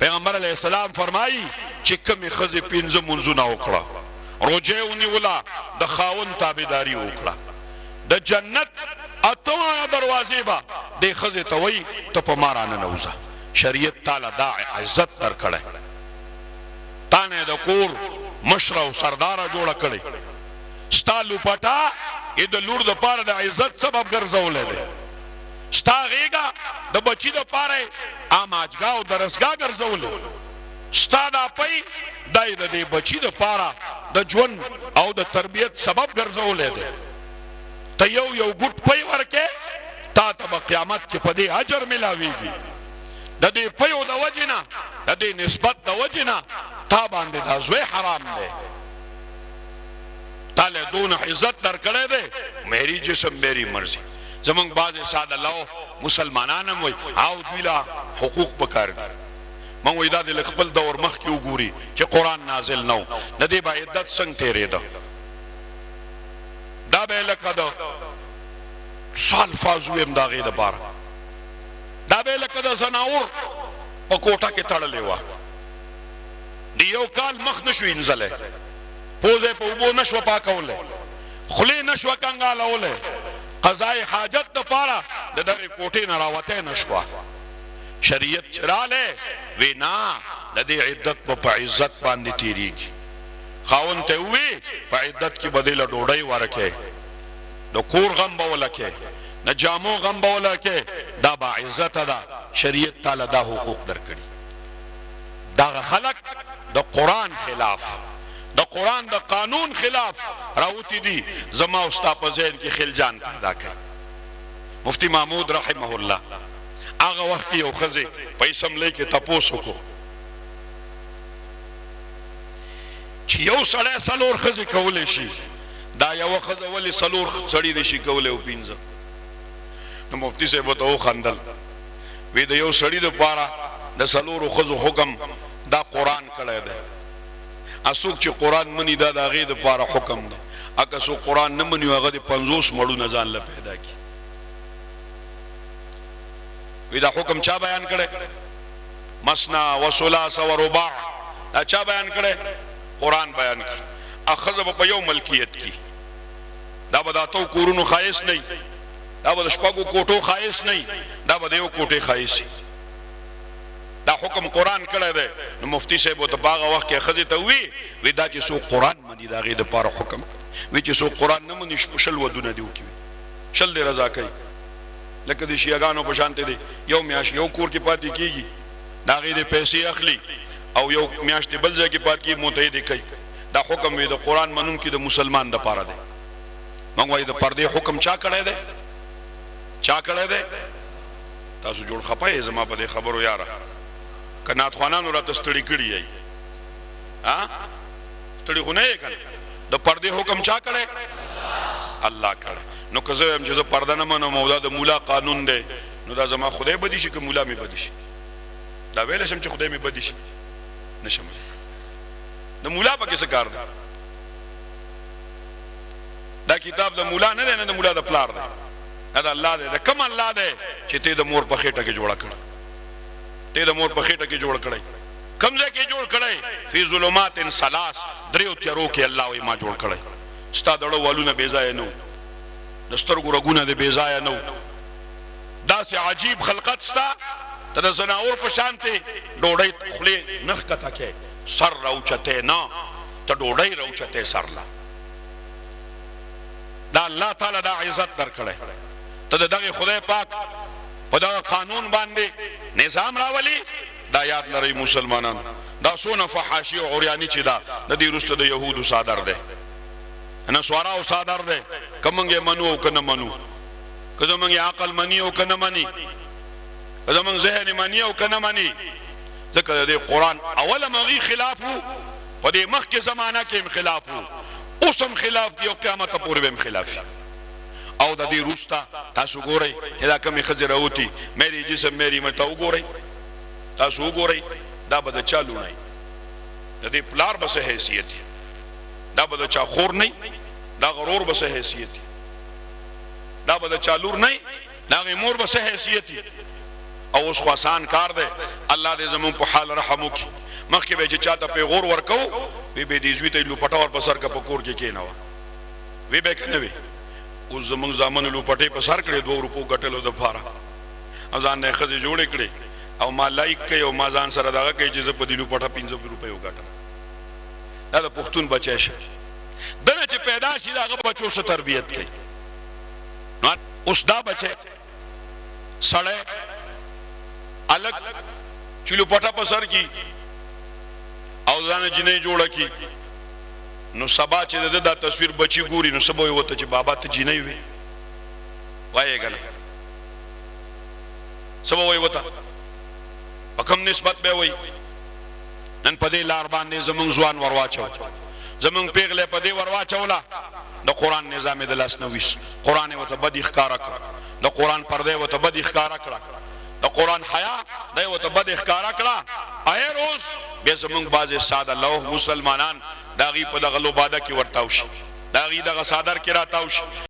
پیغمبر علیہ السلام فرمائی چې کمی خزی 15 منځونه وکړه روجه ونیولا د خاوند تابعداري وکړه د جنت اتمه دروازې به د خزی ته وای ته په مارانه نوځه شریعت تعالی دا عزت درکړه تانه د کور مشر او سردار جوړ کړي ستالو پټا ا د لور د پاره د عزت سبب ګرځولې ده ستا غیګه د بچی د پاره اماجګه او درسګه ګرځولې ستا د پي دای د بچی د پاره د ژوند او د تربيت سبب ګرځولې ده ته یو ګټ پي ورکه تا ته قیامت کې په دې اجر ملاويږي د دې پيو د وجنه د دې نسبت د وجنه تا باندې دا زوی حرام ده تعالی دون عزت درکړې ده میری جسم میری مرضی زمونږ بعض ساده الله مسلمانانم وای او دویلا حقوق پکار من وای دا د خپل دور مخ کې وګوري چې قران نازل نو د دې با عدت څنګه تیرې ده دا به لکه دا سال فازویم دا غي د بار دا به لکه د زناور په کوټه کې تړلې و دی یو کال مخ نشو انزله پوزه په وبو نشو پاکوله خلی نشو کنګالوله قضای حاجت د پاره د دغه کوټې نه راوته نشو شریعت چراله وینا د دې عدت په عزت باندې تیریږي خاون ته وی په عدت کې بدله ډوډۍ ورکه د کور غم بولکه نه جامو غم بولکه دا با عزت ده شریعت تعالی دا حقوق درکړي دا خلق د قران خلاف د قران د قانون خلاف راوتی دي زما استا په ذهن کې خلجان پیدا کړ مفتی محمود رحمه الله هغه وخت یو خزه په اسمبلی کې تپوس وکړو چې یو سړی سلور خزه کولې شي دا یو خزه ولی سلور سړی دي شي کولې او پینځه نو مفتی صاحب ته خندل وی د یو سړی د پاره د سلور خزه حکم دا قران کړی دی اسوک چې قران منی دا د غي د پاره حکم دی اګه سو قران نه منی هغه د 50 مړو نه ځان له پیدا کی وی دا حکم چا بیان کړي مسنا و ثلاث و رباع دا چا بیان کړي قران بیان کړي اخذ په یو ملکیت کی دا بداتو کورونو خایس نه دا بل شپږو کوټو خایس نه دا به یو کوټه خایسي دا حکم قران کړی دی نو مفتی صاحب ته باغ وخت کې خزه ته وی دا چې سو قران منی دا غي د پاره حکم وی چې سو قران نه منی شل ودونه دیو کی شل دی رضا کوي لکه د شیعاګانو په شانته دی یو میاش یو کور کې پاتې کیږي دا غي د پیسې اخلي او یو میاش دی بل ځای کې پاتې کی متحد کوي دا حکم وی د قران منون کې د مسلمان د پاره دی موږ وای د پردې حکم چا کړی دی چا کړی دی تاسو جوړ خپای زما په دې خبرو یاره کنات خوانانو را تستړی کړی ای ها تړي خو نه یې کړ د پردې حکم چا کړی الله کړی نو که زه هم چې زه پرده نه منم او دا د مولا قانون دی نو دا زما خدای بدی شي که مولا می بدی شي دا ویل شم چې خدای می بدی شي نشم د مولا په څه کار دی دا کتاب د مولا نه دی نه د مولا د پلار دی دا الله دی د کوم الله دی چې ته د مور په خېټه کې جوړه کړ ته د مور په خېټه کې جوړ کړی کمزه کې جوړ کړی فی ظلمات ثلاث دریو تیارو کې الله وی ما جوړ کړی ستا دړو والونه بے ځای نه دسترګو رګونه د بے ځای نه دا سه عجیب خلقت ستا ته زناور په شانته ډوړی خلی نخ کته کې سر راوچته نه ته ډوړی راوچته سر لا دا الله تعالی دا عزت درکړي ته دغه خدای پاک په دا قانون باندې نظام راولي دا یاد لري مسلمانانو دا سونه فحاشي او عریانی چې دا د دې رسته د يهودو صادر ده انا سوارا او صادر ده کومنګ منو او کنه منو کومنګ عقل منی او کنه منی کومنګ ذهن منی او کنه منی ځکه د قران اوله مغي خلافو په دې مخ کې زمانہ کې خلافو اوسم خلاف دی او قیامت پورې به خلاف او د دې روستا تاسو ګورئ دا کومه خزر اوتی مېری جسم مېری مته وګورئ تاسو وګورئ دا به چالو نه د دې پلار به څه حیثیت دا به چا خور نه دا غرور به څه حیثیت، دا به چالور نه دا مور به څه حیثیت، او اوس خو آسان کار دی الله دې زمون په حال رحم وکړي مخکې به چې چاته پیغور ورکو وی به دې زوی ته لوپټه ور په سر کا پکور کې کېناو وی به کنه وی اوس زمون ځامن لوپټه په سر کړې 2 روپو ګټلو د فارا ځان نه خځه جوړې کړې او ما لایک کوي او ما ځان سره دغه کوي چې زه په دې لوپټه 15 روپیو ګټم دا د پښتون بچی شه دنه چې پیدا شي داغه بچو سره تربیت کوي نو اوس دا بچی سړی الګ چلو پټه په سر کی او ځان جنې جوړه کی نو سبا چې دا تصویر بچی ګوري نو سبا وته چې بابا ته جنې وي وایي کنه سبا وایي وته په کوم نسبت به وایي نن په دې لار باندې زمون ځوان ورواچو زمون پیغله په دې ورواچولا د قران نظام د لاس نویس قران وته بدی ښکارا کړ د قران پرده وته بدی ښکارا کړ د قران حیا د وته بدی ښکارا کړ اې روز به زمون بازه ساده لوح مسلمانان داغي په دغه لوباده کې ورتاو شي داغي دغه صادر کې راتاو شي